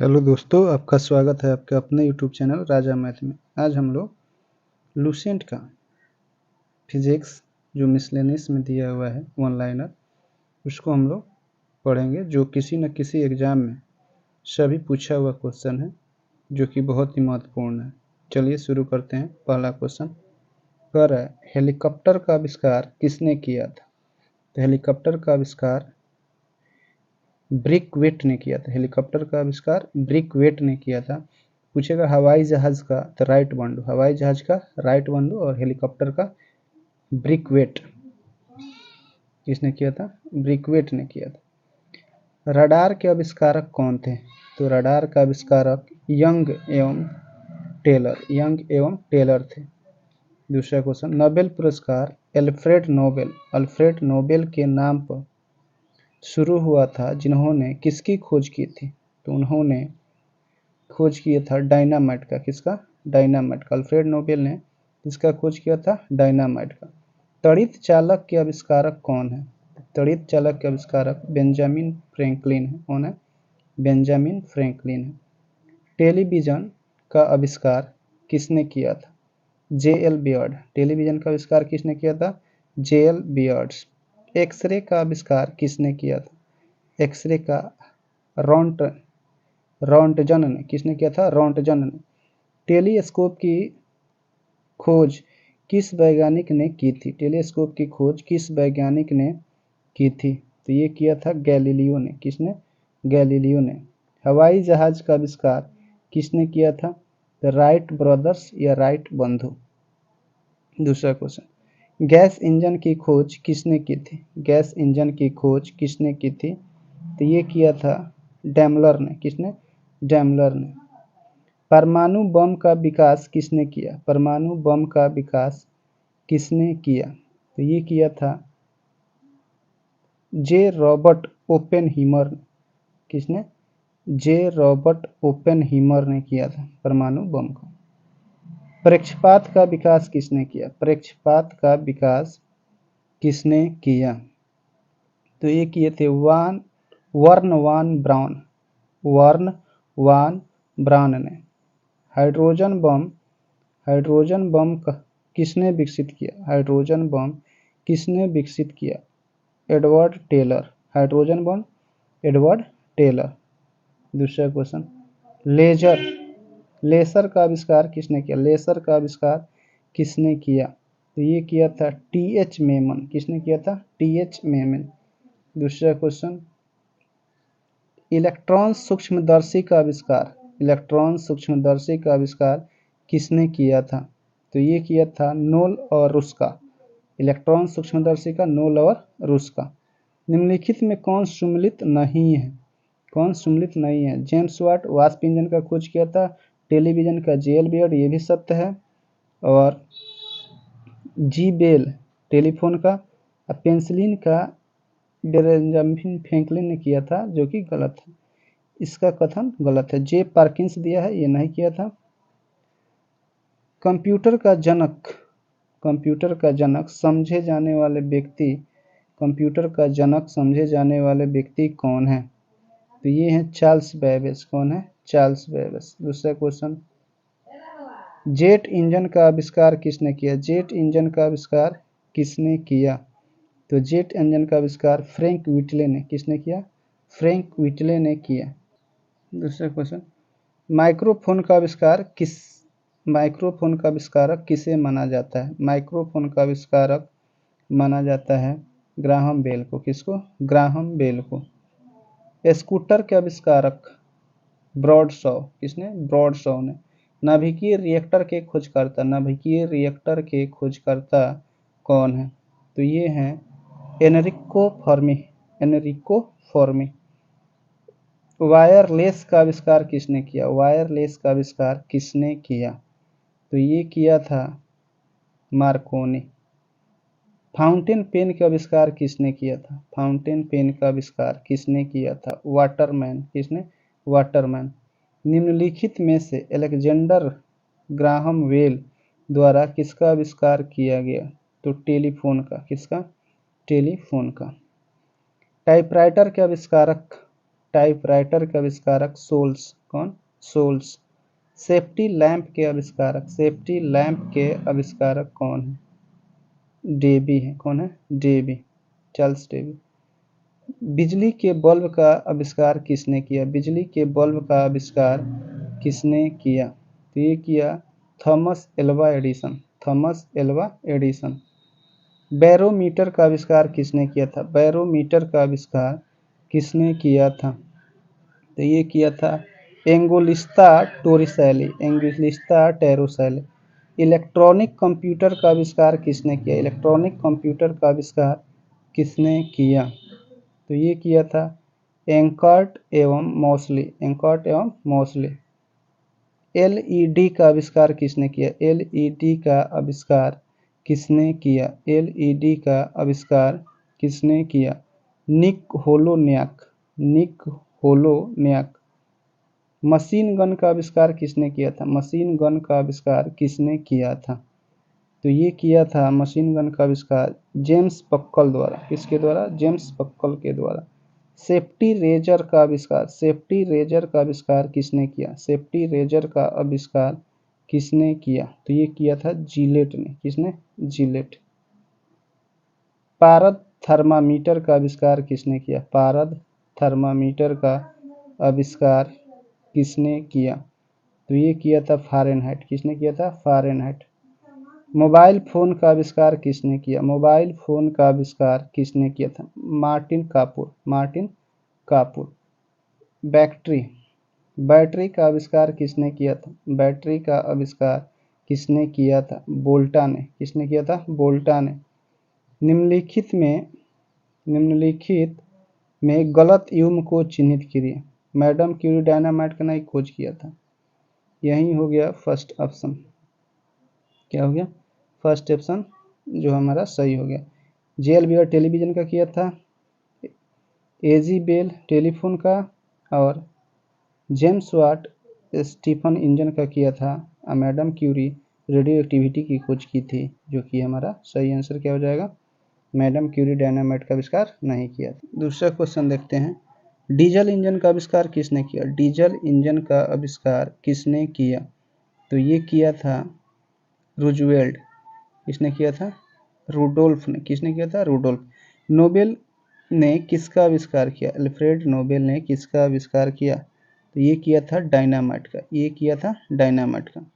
Hello दोस्तों, आपका स्वागत है आपके अपने यूट्यूब चैनल राजा मैथ में। आज हम लोग लूसेंट का फिजिक्स जो मिसलेनियस में दिया हुआ है वन लाइनर, उसको हम लोग पढ़ेंगे, जो किसी न किसी एग्ज़ाम में सभी पूछा हुआ क्वेश्चन है, जो कि बहुत ही महत्वपूर्ण है। चलिए शुरू करते हैं। पहला क्वेश्चन कह रहा है, हेलीकॉप्टर का आविष्कार किसने किया था? तो हेलीकॉप्टर का आविष्कार ब्रिकवेट ने किया था। हेलीकॉप्टर का आविष्कार ब्रिकवेट ने किया था। पूछेगा हवाई जहाज का, तो राइट बंडू, हवाई जहाज का राइट बंडू, और हेलीकॉप्टर का ब्रिकवेट किसने किया था? ब्रिकवेट ने किया था। रडार के आविष्कारक कौन थे? तो रडार का आविष्कारक यंग एवं टेलर थे। दूसरा क्वेश्चन, नोबेल पुरस्कार अल्फ्रेड नोबेल के नाम पर शुरू हुआ था, जिन्होंने किसकी खोज की थी? तो उन्होंने खोज किया था डायनामाइट का। किसका? डायनामाइट का। अल्फ्रेड नोबेल ने किसका खोज किया था? डायनामाइट का। तड़ित चालक के आविष्कारक कौन है? तड़ित चालक के आविष्कारक बेंजामिन फ्रैंकलिन है। कौन है? बेंजामिन फ्रैंकलिन है। टेलीविजन का आविष्कार किसने किया था? जे.एल. बियर्ड। टेलीविजन का आविष्कार किसने किया था? जे.एल. बियर्ड्स। एक्सरे का आविष्कार किसने किया था? एक्सरे का रोंटजन ने। किसने किया था? रोंटजन ने। टेलीस्कोप की खोज किस वैज्ञानिक ने की थी? टेलीस्कोप की खोज किस वैज्ञानिक ने की थी? तो ये किया था गैलीलियो ने। किसने? गैलीलियो ने। हवाई जहाज का आविष्कार किसने किया था? तो राइट ब्रदर्स या राइट बंधु। दूसरा क्वेश्चन, गैस इंजन की खोज किसने की थी? गैस इंजन की खोज किसने की थी? तो ये किया था डैमलर ने। किसने? डैमलर ने। परमाणु बम का विकास किसने किया? परमाणु बम का विकास किसने किया? तो ये किया था जे रॉबर्ट ओपेनहीमर ने। किसने? जे रॉबर्ट ओपेनहीमर ने किया था परमाणु बम को। प्रक्षेपात का विकास किसने किया? प्रक्षेपात का विकास किसने किया? तो ये किए थे वर्न वान ब्राउन ने। हाइड्रोजन बम किसने विकसित किया? हाइड्रोजन बम किसने विकसित किया? Edward Teller. Hydrogen bomb Edward Teller. दूसरा क्वेश्चन, लेसर का आविष्कार किसने किया? लेसर का आविष्कार किसने किया? तो ये किया था टी.एच. मेमन। किसने किया था? टी.एच. मेमन। दूसरा क्वेश्चन, इलेक्ट्रॉन सूक्ष्मदर्शी का आविष्कार किसने किया था? तो ये किया था नोल और रुस्का। इलेक्ट्रॉन सूक्ष्मदर्शी का नोल और रुस्का। निम्नलिखित में कौन सम्मिलित नहीं है? कौन सम्मिलित नहीं है? जेम्स वाट वाष्प इंजन का खोज किया था। टेलीविजन का जे.एल. बियर्ड, ये भी सत्य है। और जी बेल टेलीफोन का। पेंसिलिन का बेंजामिन फ्रैंकलिन ने किया था, जो कि गलत है। इसका कथन गलत है। जे पार्किंस दिया है, ये नहीं किया था। कंप्यूटर का जनक समझे जाने वाले व्यक्ति कौन है? तो ये है चार्ल्स बेबेज। कौन है? Charles Babbage. दूसरा क्वेश्चन, जेट इंजन का आविष्कार किसने किया? जेट इंजन का आविष्कार किसने किया? तो जेट इंजन का आविष्कार फ्रैंक व्हिटले ने। किसने किया? फ्रैंक व्हिटले ने किया। दूसरा क्वेश्चन, माइक्रोफोन का आविष्कारक किसे माना जाता है? माइक्रोफोन का आविष्कारक माना जाता है ग्राहम बेल को। किसको? ग्राहम बेल को। स्कूटर के आविष्कारक ब्रॉडशॉ। किसने? ब्रॉडशॉ ने। नाभिकीय रिएक्टर के खोजकर्ता कौन है? तो ये हैं एनरिको फर्मी। वायरलेस का आविष्कार किसने किया? तो ये किया था मार्कोनी। फाउंटेन पेन का आविष्कार किसने किया था? वाटरमैन। किसने? वाटरमैन। निम्नलिखित में से अलेक्जेंडर ग्राहम बेल द्वारा किसका आविष्कार किया गया? तो टेलीफोन का। किसका? टेलीफोन का। टाइपराइटर के आविष्कारक सोल्स। कौन? सोल्स। सेफ्टी लैंप के आविष्कारक कौन है? डेबी है। कौन है? डेबी, चार्ल्स डेबी। बिजली के बल्ब का आविष्कार किसने किया? बिजली के बल्ब का आविष्कार किसने किया? तो ये किया Thomas Alva Edison. Thomas Alva Edison. Barometer का आविष्कार किसने किया था? बैरोमीटर का आविष्कार किसने किया था? तो ये किया था एंगोलिस्ता टोरिसेली। एंगोलिस्ता टेरोसेली। इलेक्ट्रॉनिक कंप्यूटर का आविष्कार किसने किया? इलेक्ट्रॉनिक कंप्यूटर का आविष्कार किसने किया? तो ये किया था एंकर्ट एवं मौसली। एंकर्ट एवं मौसली। एलईडी का आविष्कार किसने किया? एलईडी का आविष्कार किसने किया? एलईडी का आविष्कार किसने किया? निक होलोन्याक। निक होलोन्याक। मशीन गन का आविष्कार किसने किया था? मशीन गन का आविष्कार किसने किया था? तो ये किया था मशीन गन का आविष्कार जेम्स पक्कल द्वारा। किसके द्वारा? जेम्स पक्कल के द्वारा। सेफ्टी रेजर का आविष्कार। सेफ्टी रेजर का आविष्कार किसने किया? सेफ्टी रेजर का आविष्कार किसने किया? तो ये किया था जिलेट ने। किसने? जिलेट। पारद थर्मामीटर का आविष्कार किसने किया? पारद थर्मामीटर का आविष्कार किसने किया? तो ये किया था फारेनहाइट। किसने किया था? फारेनहाइट। मोबाइल फोन का आविष्कार किसने किया? मोबाइल फोन का आविष्कार किसने किया था? Martin Kapoor. Martin Kapoor. Battery का आविष्कार किसने किया था? बैटरी का आविष्कार किसने किया था? वोल्टा ने। किसने किया था? वोल्टा ने। निम्नलिखित में गलत युग्म को चिन्हित कीजिए। मैडम क्यूरी डायनामाइट का नहीं खोज किया था। यही हो गया फर्स्ट ऑप्शन। क्या हो गया? फर्स्ट ऑप्शन जो हमारा सही हो गया। जेल बियर टेलीविजन का किया था। एजी बेल टेलीफोन का। और जेम्स वाट स्टीफन इंजन का किया था। मैडम क्यूरी रेडियो एक्टिविटी की खोज की थी, जो कि हमारा सही आंसर क्या हो जाएगा? मैडम क्यूरी डायनामाइट का आविष्कार नहीं किया था। दूसरा क्वेश्चन देखते हैं। डीजल इंजन का आविष्कार किसने किया? डीजल इंजन का आविष्कार किसने किया? तो ये किया था रूजवेल्ट। किसने किया था? रूडोल्फ ने। किसने किया था? रूडोल्फ। नोबेल ने किसका आविष्कार किया? अल्फ्रेड नोबेल ने किसका आविष्कार किया? तो ये किया था डायनामाइट का। ये किया था डायनामाइट का।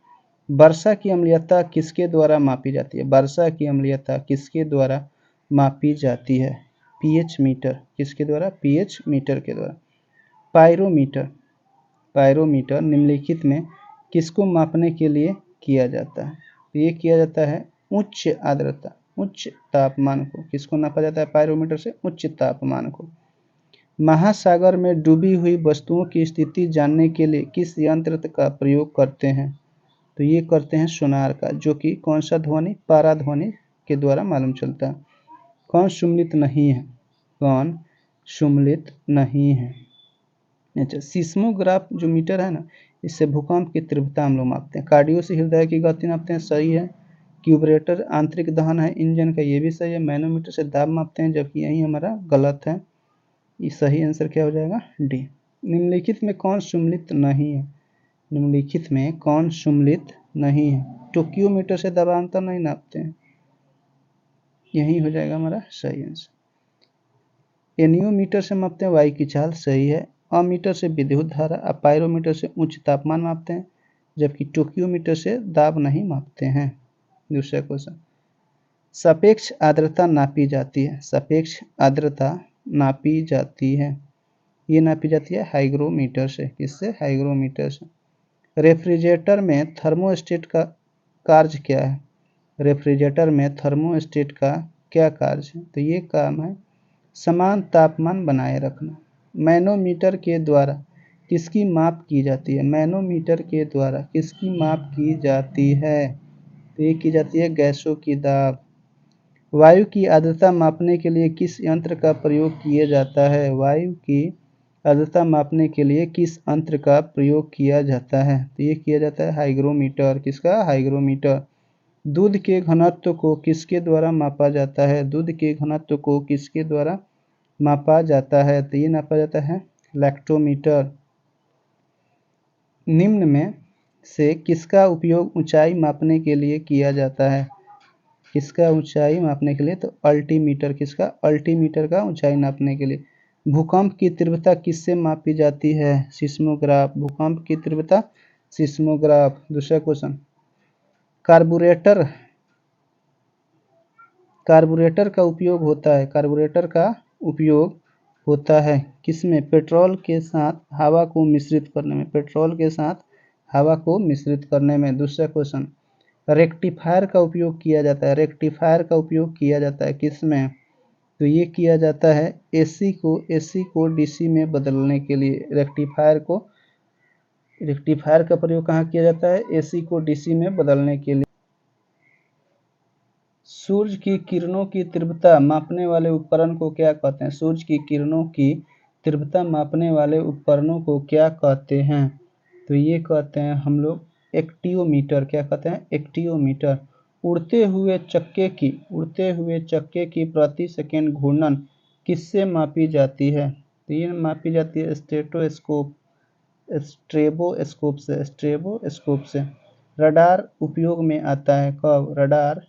वर्षा की अम्लीयता किसके द्वारा मापी जाती है? वर्षा की अम्लीयता किसके द्वारा मापी जाती है? PH meter. किसके द्वारा? पीएच मीटर के द्वारा। पायरोमीटर। पायरोमीटर निम्नलिखित में किसको मापने के लिए किया जाता है? तो ये किया जाता है उच्च आर्द्रता, उच्च तापमान को। किसको नापा जाता है पायरोमीटर से? उच्च तापमान को। महासागर में डूबी हुई वस्तुओं की स्थिति जानने के लिए किस यंत्र का प्रयोग करते हैं? तो ये करते हैं सोनार का, जो कि कौन सा ध्वनि? पाराध्वनि के द्वारा मालूम चलता है। कौन सम्मिलित नहीं है? कौन सम्मिलित नहीं है? अच्छा, सिस्मोग्राफ जो मीटर है ना, इससे भूकंप की तीव्रता हम लोग मापते हैं। कार्डियो से हृदय की गति नापते हैं, सही है। क्यूबरेटर आंतरिक दहन है इंजन का, ये भी सही है। मैनोमीटर से दाब मापते हैं, जबकि यही हमारा गलत है। ये सही आंसर क्या हो जाएगा? डी। निम्नलिखित में कौन सम्मिलित नहीं है? निम्नलिखित में कौन सम्मिलित नहीं है? टोक्योमीटर से दबाव नहीं नापते हैं, यही हो जाएगा हमारा सही आंसर। एनियोमीटर से मापते हैं वायु की चाल, सही है। अमीटर से विद्युत धारा, और पायरोमीटर से उच्च तापमान मापते हैं, जबकि टोक्योमीटर से दाब नहीं मापते हैं। दूसरा क्वेश्चन। सापेक्ष आर्द्रता नापी जाती है। सापेक्ष आर्द्रता नापी जाती है, ये नापी जाती है हाइग्रोमीटर से। किससे? हाइग्रोमीटर से। रेफ्रिजरेटर में थर्मोस्टेट का कार्य क्या है? रेफ्रिजरेटर में थर्मोस्टेट का क्या कार्य है? तो ये काम है समान तापमान बनाए रखना। मैनोमीटर के द्वारा किसकी माप की जाती है? मैनोमीटर के द्वारा किसकी माप की जाती है? तो ये की जाती है गैसों की दाब। वायु की आर्द्रता मापने के लिए किस यंत्र का प्रयोग किया जाता है? वायु की आर्द्रता मापने के लिए किस यंत्र का प्रयोग किया जाता है? तो ये किया जाता है हाइग्रोमीटर। किसका? हाइग्रोमीटर। दूध के घनत्व को किसके द्वारा मापा जाता है? दूध के घनत्व को किसके द्वारा मापा जाता है? तो ये नापा जाता है लैक्टोमीटर। निम्न में से किसका उपयोग ऊंचाई मापने के लिए किया जाता है? किसका ऊंचाई मापने के लिए? तो अल्टीमीटर। किसका? अल्टीमीटर का ऊंचाई नापने के लिए। भूकंप की तीव्रता किससे मापी जाती है? सिस्मोग्राफ। भूकंप की तीव्रता सिस्मोग्राफ। दूसरा क्वेश्चन, कार्बोरेटर का उपयोग होता है। कार्बोरेटर का उपयोग होता है किसमें? पेट्रोल के साथ हवा को मिश्रित करने में। पेट्रोल के साथ हवा को मिश्रित करने में। दूसरा क्वेश्चन, रेक्टिफायर का उपयोग किया जाता है। रेक्टिफायर का उपयोग किया जाता है किसमें? तो ये किया जाता है एसी को डीसी में बदलने के लिए। रेक्टिफायर का प्रयोग कहाँ किया जाता है? एसी को डीसी में बदलने के लिए। सूर्य की किरणों की तीव्रता मापने वाले उपकरण को क्या कहते हैं? सूर्य की किरणों की तीव्रता मापने वाले उपकरणों को क्या कहते हैं? तो ये कहते हैं हम लोग एक्टियोमीटर। क्या कहते हैं? एक्टियोमीटर। उड़ते हुए चक्के की प्रति सेकंड घूर्णन किससे मापी जाती है? तो ये मापी जाती है स्ट्रेबोस्कोप से। रडार उपयोग में आता है कब? रडार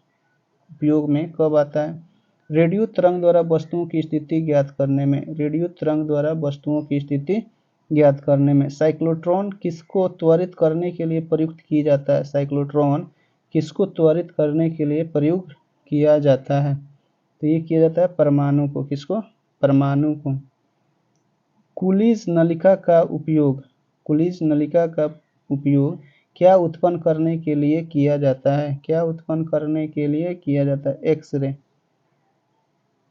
उपयोग में कब आता है? रेडियो तरंग द्वारा वस्तुओं की स्थिति ज्ञात करने में। रेडियो तरंग द्वारा वस्तुओं की स्थिति ज्ञात करने में। साइक्लोट्रॉन किसको त्वरित करने के लिए प्रयुक्त किया जाता है? साइक्लोट्रॉन किसको त्वरित करने के लिए प्रयुक्त किया जाता है? तो ये किया जाता है परमाणु को। किसको? परमाणु को। कुलिज नलिका का उपयोग क्या उत्पन्न करने के लिए किया जाता है? क्या उत्पन्न करने के लिए किया जाता है? एक्सरे।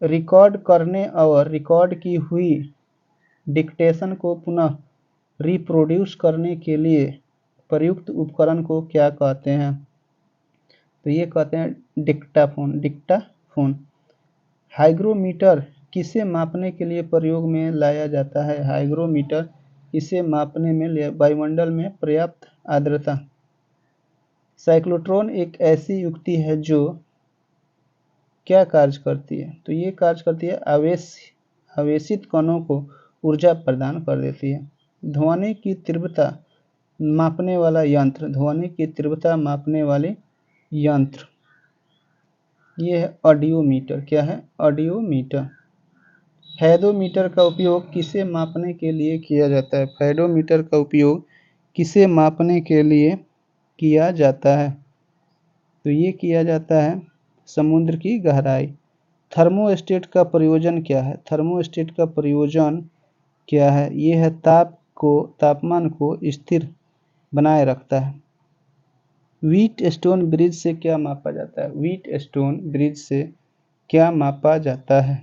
रिकॉर्ड करने और रिकॉर्ड की हुई डिक्टेशन को पुनः रिप्रोड्यूस करने के लिए प्रयुक्त उपकरण को क्या कहते हैं? तो ये कहते हैं डिक्टाफोन। हाइग्रोमीटर किसे मापने के लिए प्रयोग में लाया जाता है? हाइग्रोमीटर इसे मापने में वायुमंडल में पर्याप्त आर्द्रता। साइक्लोट्रॉन एक ऐसी युक्ति है जो क्या कार्य करती है? तो ये कार्य करती है आवेशित कणों को ऊर्जा प्रदान कर देती है। ध्वनि की तीव्रता मापने वाला यंत्र। ध्वनि की तीव्रता मापने वाले यंत्र ये है ऑडियोमीटर। क्या है? ऑडियोमीटर। फेदोमीटर का उपयोग किसे मापने के लिए किया जाता है? फेदोमीटर का उपयोग किसे मापने के लिए किया जाता है? तो ये किया जाता है समुद्र की गहराई। थर्मोस्टेट का प्रयोजन क्या है? थर्मोस्टेट का प्रयोजन क्या है? ये है तापमान को स्थिर बनाए रखता है। व्हीटस्टोन ब्रिज से क्या मापा जाता है? व्हीटस्टोन ब्रिज से क्या मापा जाता है?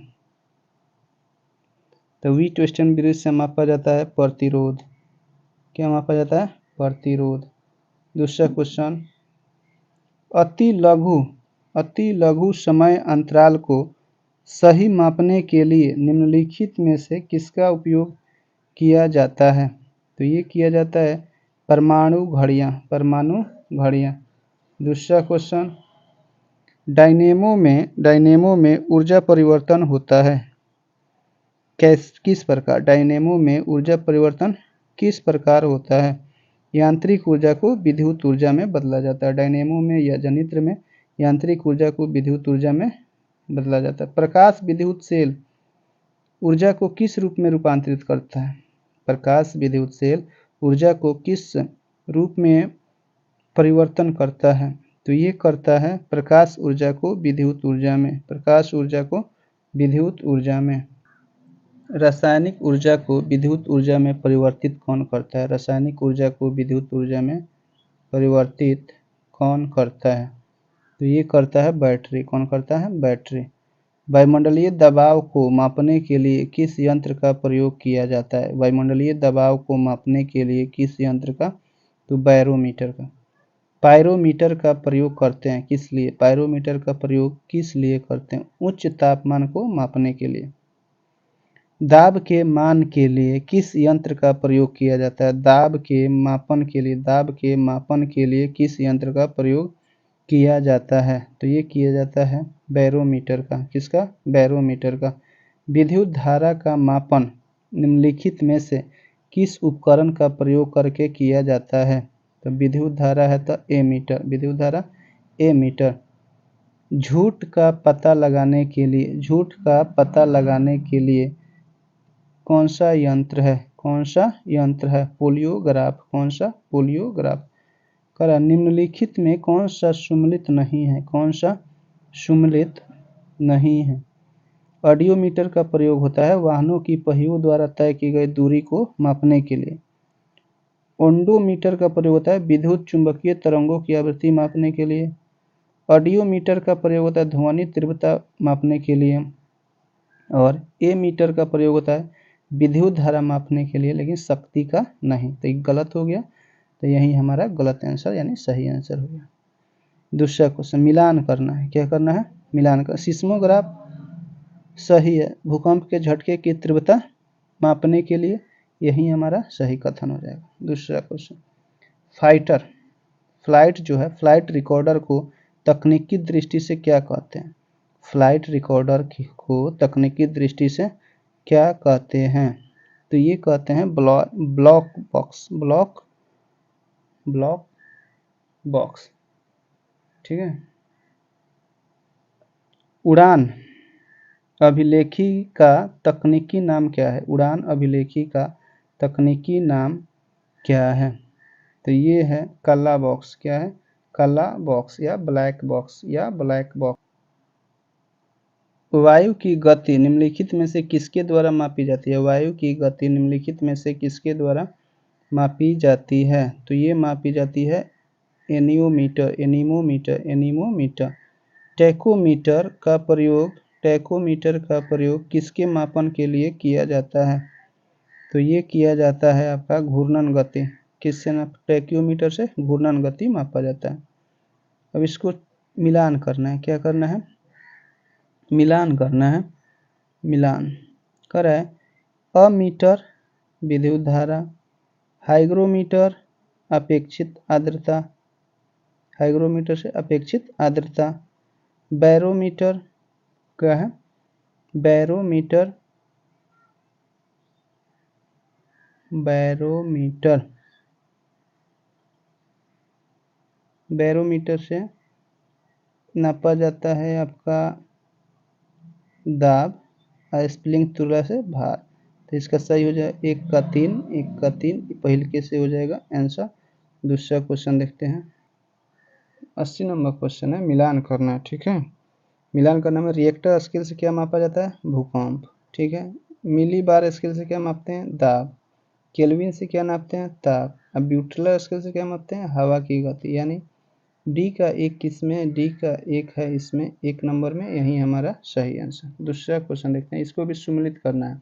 तो व्हीटस्टोन ब्रिज से मापा जाता है प्रतिरोध। क्या मापा जाता है? प्रतिरोध। दूसरा क्वेश्चन, अति लघु समय अंतराल को सही मापने के लिए निम्नलिखित में से किसका उपयोग किया जाता है? तो ये किया जाता है परमाणु घड़ियाँ। दूसरा क्वेश्चन, डायनेमो में ऊर्जा परिवर्तन होता है किस प्रकार? डायनेमो में ऊर्जा परिवर्तन किस प्रकार होता है? यांत्रिक ऊर्जा को विद्युत ऊर्जा में बदला जाता है। डायनेमो में या जनित्र में यांत्रिक ऊर्जा को विद्युत ऊर्जा में बदला जाता है। प्रकाश विद्युत सेल ऊर्जा को किस रूप में रूपांतरित करता है? प्रकाश विद्युत सेल ऊर्जा को किस रूप में परिवर्तन करता है? तो ये करता है प्रकाश ऊर्जा को विद्युत ऊर्जा में। प्रकाश ऊर्जा को विद्युत ऊर्जा में। रासायनिक ऊर्जा को विद्युत ऊर्जा में परिवर्तित कौन करता है? रासायनिक ऊर्जा को विद्युत ऊर्जा में परिवर्तित कौन करता है? तो ये करता है बैटरी। कौन करता है? बैटरी। वायुमंडलीय दबाव को मापने के लिए किस यंत्र का प्रयोग किया जाता है? वायुमंडलीय दबाव को मापने के लिए किस यंत्र का? तो बैरोमीटर का। पायरोमीटर का प्रयोग करते हैं किस लिए? पायरोमीटर का प्रयोग किस लिए करते हैं? उच्च तापमान को मापने के लिए। दाब के मान के लिए किस यंत्र का प्रयोग किया जाता है? दाब के मापन के लिए किस यंत्र का प्रयोग किया जाता है? तो ये किया जाता है बैरोमीटर का। किसका? बैरोमीटर का। विद्युत धारा का मापन निम्नलिखित में से किस उपकरण का प्रयोग करके किया जाता है? तो विद्युत धारा है तो एमीटर, विद्युत धारा एमीटर। झूठ का पता लगाने के लिए, झूठ का पता लगाने के लिए कौन सा यंत्र है? कौन सा यंत्र है? पोलियोग्राफ। कौन सा? पोलियोग्राफ। करा निम्नलिखित में कौन सा सुमेलित नहीं है? कौन सा सुमेलित नहीं है? ऑडियोमीटर का प्रयोग होता है वाहनों की पहियों द्वारा तय की गई दूरी को मापने के लिए। ओडोमीटर का प्रयोग होता है विद्युत चुंबकीय तरंगों की आवृत्ति मापने के लिए। ऑडियोमीटर का प्रयोग होता है ध्वनि तीव्रता मापने के लिए। और एमीटर का प्रयोग होता है विद्युत धारा मापने के लिए, लेकिन शक्ति का नहीं। तो ये गलत हो गया, तो यही हमारा गलत आंसर यानी सही आंसर हो गया। दूसरा क्वेश्चन, मिलान करना है। क्या करना है? मिलान कर। सिस्मोग्राफ सही है, भूकंप के झटके की तीव्रता मापने के लिए, यही हमारा सही कथन हो जाएगा। दूसरा क्वेश्चन, फाइटर फ्लाइट जो है, फ्लाइट रिकॉर्डर को तकनीकी दृष्टि से क्या कहते हैं? फ्लाइट रिकॉर्डर को तकनीकी दृष्टि से क्या कहते हैं? तो ये कहते हैं ब्लॉक बॉक्स, ब्लॉक बॉक्स। ठीक है। उड़ान अभिलेखी का तकनीकी नाम क्या है? उड़ान अभिलेखी का तकनीकी नाम क्या है? तो ये है काला बॉक्स। क्या है? काला बॉक्स या ब्लैक बॉक्स या ब्लैक बॉक्स। वायु की गति निम्नलिखित में से किसके द्वारा मापी जाती है? वायु की गति निम्नलिखित में से किसके द्वारा मापी जाती है? तो ये मापी जाती है एनीमोमीटर, एनीमोमीटर, एनीमोमीटर। टैकोमीटर का प्रयोग, टैकोमीटर का प्रयोग किसके मापन के लिए किया जाता है? तो ये किया जाता है आपका घूर्णन गति। किससे ना? टैकोमीटर से घूर्णन गति मापा जाता है। अब इसको मिलान करना है। क्या करना है? मिलान करना है। मिलान कराए अमीटर विद्युत धारा, हाइग्रोमीटर अपेक्षित आर्द्रता, हाइग्रोमीटर से अपेक्षित आर्द्रता, बैरोमीटर क्या है? बैरोमीटर, बैरोमीटर, बैरोमीटर से नापा जाता है आपका दाब, स्प्रिंग तुलना से भार। तो इसका सही हो जाएगा 1 का 3, 1 का 3 पहले के से हो जाएगा आंसर। दूसरा क्वेश्चन देखते हैं। 80 नंबर क्वेश्चन है, मिलान करना है। ठीक है। मिलान करने में रिएक्टर स्केल से क्या मापा जाता है? भूकंप। ठीक है। मिली बार स्केल से क्या मापते हैं? दाब। केल्विन से क्या नापते हैं? ताप। अब ब्यूटेलर स्केल से क्या मापते हैं? हवा की गति। यानी डी का 1 किसमें? डी का 1 है इसमें, 1 नंबर में, यही हमारा सही आंसर। दूसरा क्वेश्चन देखते हैं, इसको भी सुमेलित करना है।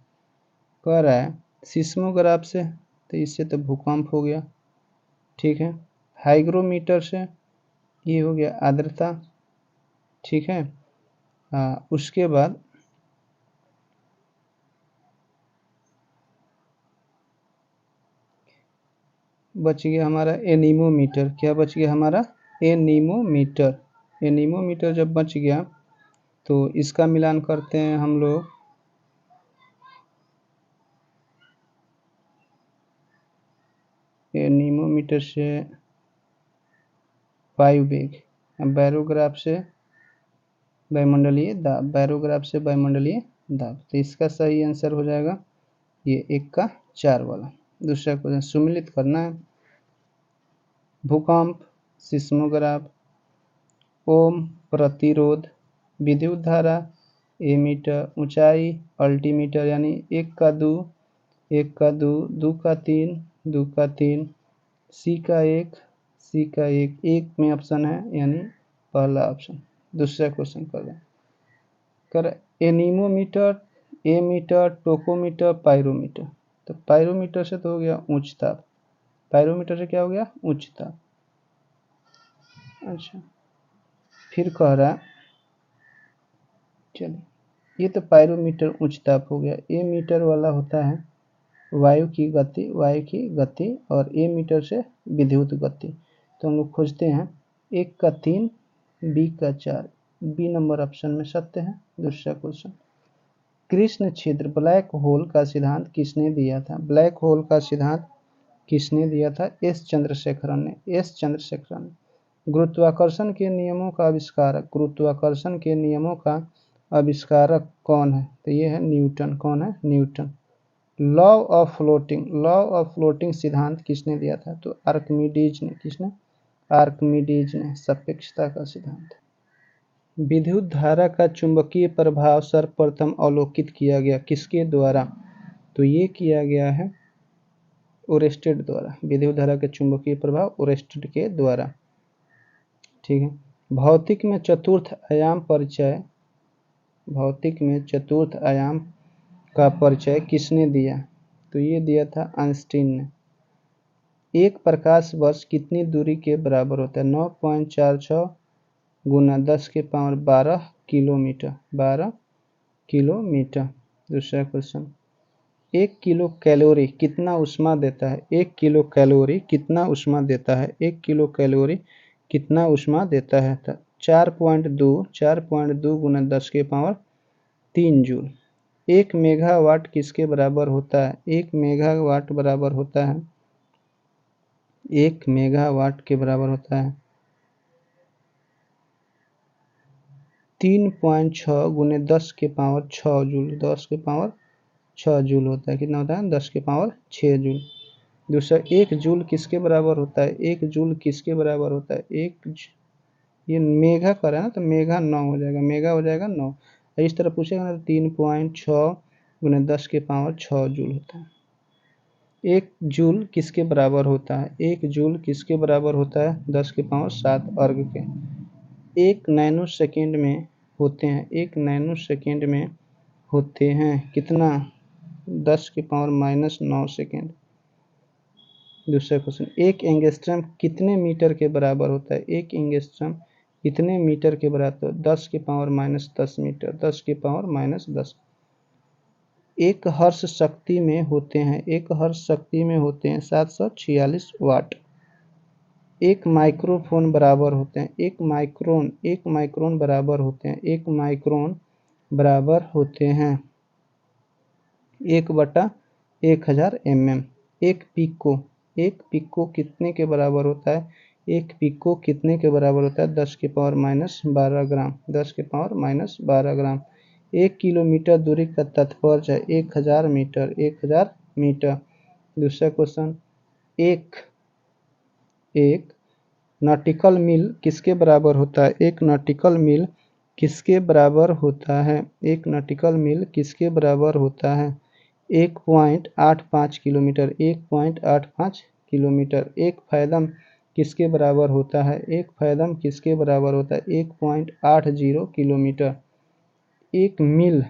कह रहा है सिस्मोग्राफ से, तो इससे तो भूकंप हो गया। ठीक है। हाइग्रोमीटर से ये हो गया आर्द्रता। ठीक है। उसके बाद बच गया हमारा एनीमोमीटर। क्या बच गया हमारा? एनीमोमीटर। एनीमोमीटर जब बच गया तो इसका मिलान करते हैं हम लोग। एनीमोमीटर से वायु वेग, बैरोग्राफ से वायुमंडलीय दाब, बैरोग्राफ से वायुमंडलीय दाब। तो इसका सही आंसर हो जाएगा ये 1 का 4 वाला। दूसरा क्वेश्चन सुमेलित करना है। भूकंप, सिस्मोग्राफ, ओम प्रतिरोध, विद्युत धारा, एमीटर, ऊंचाई, अल्टीमीटर। यानी 1 का 2, 1 का 2, 2 का 3, 2 का 3, सी का 1, सी का 1, 1 में ऑप्शन है यानी पहला ऑप्शन। दूसरा क्वेश्चन कर एनीमोमीटर, एमीटर, टोकोमीटर, पायरोमीटर। तो पायरोमीटर से तो हो गया उच्च ताप, पायरोमीटर से क्या हो गया? उच्च ताप। अच्छा, फिर कह रहा, चलिए ये तो पायरोमीटर उच्च ताप हो गया। ए मीटर वाला होता है वायु की गति, वायु की गति, और ए मीटर से विद्युत गति। तो हम लोग खोजते हैं 1 का 3, बी का 4, बी नंबर ऑप्शन में सत्य है। दूसरा क्वेश्चन, कृष्ण छिद्र ब्लैक होल का सिद्धांत किसने दिया था? ब्लैक होल का सिद्धांत किसने दिया था? एस चंद्रशेखरन ने। एस चंद्रशेखरन। गुरुत्वाकर्षण के नियमों का आविष्कारक, गुरुत्वाकर्षण के नियमों का आविष्कारक कौन है? तो ये है न्यूटन। कौन है? Newton. Law of floating, law of floating सिद्धांत किसने दिया था? तो आर्किमिडीज ने। किसने? आर्किमिडीज ने। सापेक्षता का सिद्धांत। विद्युत धारा का चुंबकीय प्रभाव सर्वप्रथम अवलोकित किया गया किसके द्वारा? तो ये किया गया है ओरेस्टेड द्वारा। विद्युत धारा के चुंबकीय प्रभाव ओरेस्टेड के द्वारा। ठीक है। भौतिक में चतुर्थ आयाम परिचय, भौतिक में चतुर्थ आयाम का परिचय किसने दिया? तो ये दिया था आइंस्टीन ने। एक प्रकाश वर्ष कितनी दूरी के बराबर होता है? 9.46 गुना 10⁻12 किलोमीटर। 12 किलोमीटर। दूसरा क्वेश्चन, 1 किलो कैलोरी कितना ऊष्मा देता है? 1 किलो कैलोरी कितना ऊष्मा देता है? 1 किलो कैलोरी कितना ऊष्मा देता है? 4.2 गुना 10⁻3 जूल। 1 मेगावाट किसके बराबर होता है? 1 मेगावाट बराबर होता है, 1 मेगावाट के बराबर होता है 3.6 गुने 10⁻6 जूल। 10⁻6 जूल होता है। कितना होता है? 10⁻6 जूल। दूसरा, 1 जूल किसके बराबर होता है? 1 जूल किसके बराबर होता है? ये मेगा कर है ना, तो मेगा 9 हो जाएगा, मेगा हो जाएगा 9। इस तरह पूछेगा ना तो 3.6 गुने 10⁻6 जूल होता है। 1 जूल किसके बराबर होता है? 1 जूल किसके बराबर होता है? 10⁻7 अर्ग के। 1 नैनो सेकेंड में होते हैं, 1 नैनो सेकेंड में होते हैं कितना? 10⁻⁻9 सेकेंड। दूसरा क्वेश्चन, 1 एंगस्ट्रम कितने मीटर के बराबर होता है? 1 एंगस्ट्रम कितने मीटर के बराबर? 10⁻10 मीटर। 10⁻10। एक हर्ष शक्ति में होते हैं, एक हर्ष शक्ति में होते हैं 746 वाट। एक माइक्रोफोन बराबर होते हैं, एक माइक्रोन बराबर होते हैं, एक माइक्रोन बराबर होते हैं 1/1000 mm। एक पिको कितने के बराबर होता है? एक पिको कितने के बराबर होता है? 10⁻12 ग्राम। 10⁻12 ग्राम। 1 किलोमीटर दूरी का तात्पर्य है 1000 मीटर। 1000 मीटर। दूसरा क्वेश्चन, एक नॉटिकल मील किसके बराबर होता है? एक नॉटिकल मील किसके बराबर होता है? एक नॉटिकल मील किसके बराबर होता है? 1.85 किलोमीटर। 1.85 किलोमीटर। एक फैदम किसके बराबर होता है? एक फैदम किसके बराबर होता है? 1.80 किलोमीटर। एक मील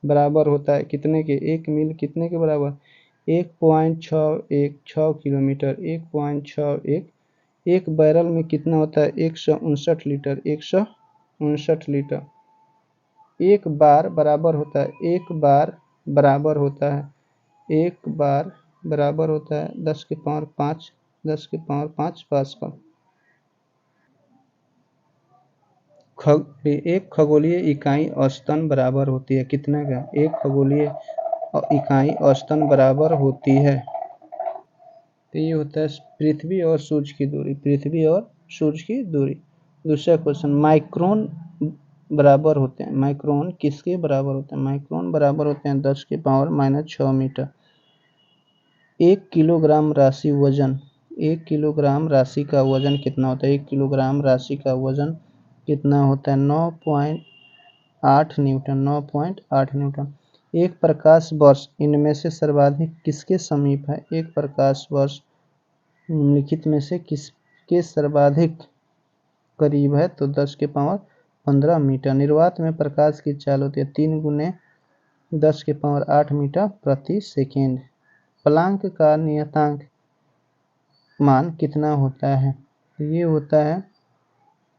बराबर होता है कितने के? एक मील कितने के बराबर? 1.616 किलोमीटर। 1.61। एक बैरल में कितना होता है? 159 लीटर। 159 लीटर। एक बार बराबर होता है, एक बार बराबर होता है, एक बार बराबर होता है 10⁵ 10⁵ पास्कल। एक खगोलीय इकाई औसतन बराबर होती है कितना का? एक खगोलीय इकाई औसतन बराबर होती है, तो ये होता है पृथ्वी और सूर्य की दूरी। पृथ्वी और सूर्य की दूरी। दूसरा क्वेश्चन, माइक्रोन बराबर होते हैं, माइक्रोन किसके बराबर होते हैं? माइक्रोन बराबर होते हैं 10⁻6 मीटर। 1 किलोग्राम राशि वजन, 1 किलोग्राम राशि का वजन कितना होता है? 1 किलोग्राम राशि का वजन कितना होता है? 9.8 न्यूटन। 9.8 न्यूटन। एक प्रकाश वर्ष इनमें से सर्वाधिक किसके समीप है? एक प्रकाश वर्ष निम्नलिखित में से किसके सर्वाधिक करीब है? तो 10⁻15 मीटर। निर्वात में प्रकाश की चाल होती है 3 गुने 10⁸ मीटर प्रति सेकेंड। प्लांक का नियतांक मान कितना होता है? ये होता है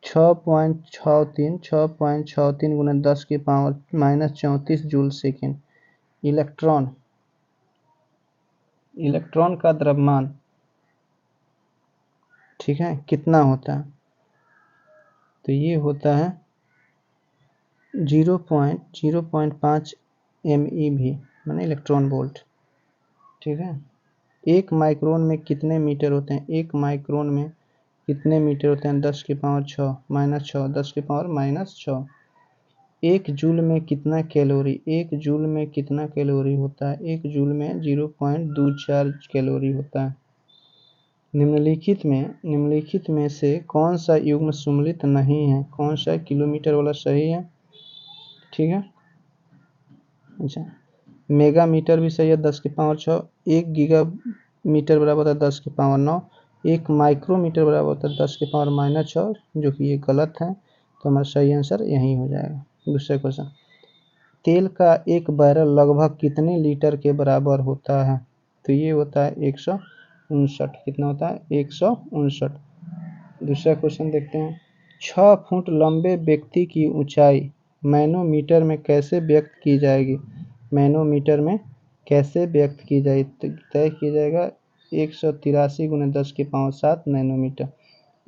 6.63 गुना 10⁻−34 जूल सेकेंड। इलेक्ट्रॉन का द्रव्यमान, ठीक है, कितना होता है? तो ये होता है 0.05 MeV माने इलेक्ट्रॉन वोल्ट। ठीक है, 1 माइक्रोन में कितने मीटर होते हैं? 1 माइक्रोन में कितने मीटर होते हैं? 10 की पावर 6 माइनस 6, 10 की पावर माइनस 6। 1 जूल में कितना कैलोरी? 1 जूल में कितना कैलोरी होता है? 1 जूल में 0.24 कैलोरी होता है। निम्नलिखित में से कौन सा युग्म सम्मिलित नहीं है? कौन सा किलोमीटर वाला सही है? ठीक है, अच्छा, मेगा मीटर भी सही है 10 की पावर 6। 1 गीगा मीटर बराबर होता है 10 की पावर 9। 1 माइक्रोमीटर बराबर होता है 10 की पावर माइनस 6, जो कि ये गलत है, तो हमारा सही आंसर यही हो जाएगा। दूसरा क्वेश्चन, तेल का एक बैरल लगभग कितने लीटर के बराबर होता है? तो ये होता है 159। कितना होता है? 159। दूसरा क्वेश्चन देखते हैं, 6 फुट लंबे व्यक्ति की ऊंचाई मैनोमीटर में कैसे व्यक्त की जाएगी? मैनोमीटर में कैसे व्यक्त की जाएगी? तो तय किया जाएगा 183 × 10 की पावर 7 नैनोमीटर।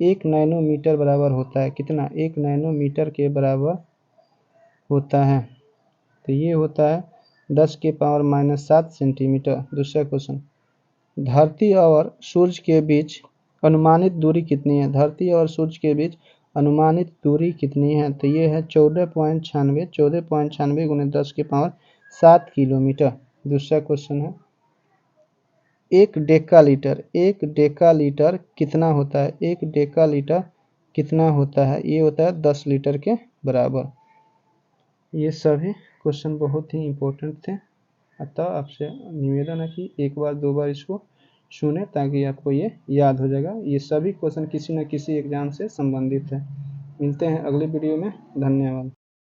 1 नैनोमीटर बराबर होता है कितना? 1 नैनोमीटर के बराबर होता है, तो ये होता है 10 की पावर माइनस 7 सेंटीमीटर। दूसरा क्वेश्चन, धरती और सूर्य के बीच अनुमानित दूरी कितनी है? धरती और सूर्य के बीच अनुमानित दूरी कितनी है? तो ये है 14.96 × 10 की पावर 7 किलोमीटर। दूसरा क्वेश्चन है, 1 डेकालीटर कितना होता है? 1 डेकालीटर कितना होता है? ये होता है 10 लीटर के बराबर। ये सभी क्वेश्चन बहुत ही इम्पोर्टेंट थे, अतः आपसे निवेदन है कि एक बार 2 बार इसको सुने ताकि आपको ये याद हो जाएगा। ये सभी क्वेश्चन किसी न किसी एग्जाम से संबंधित है। मिलते हैं अगली वीडियो में, धन्यवाद।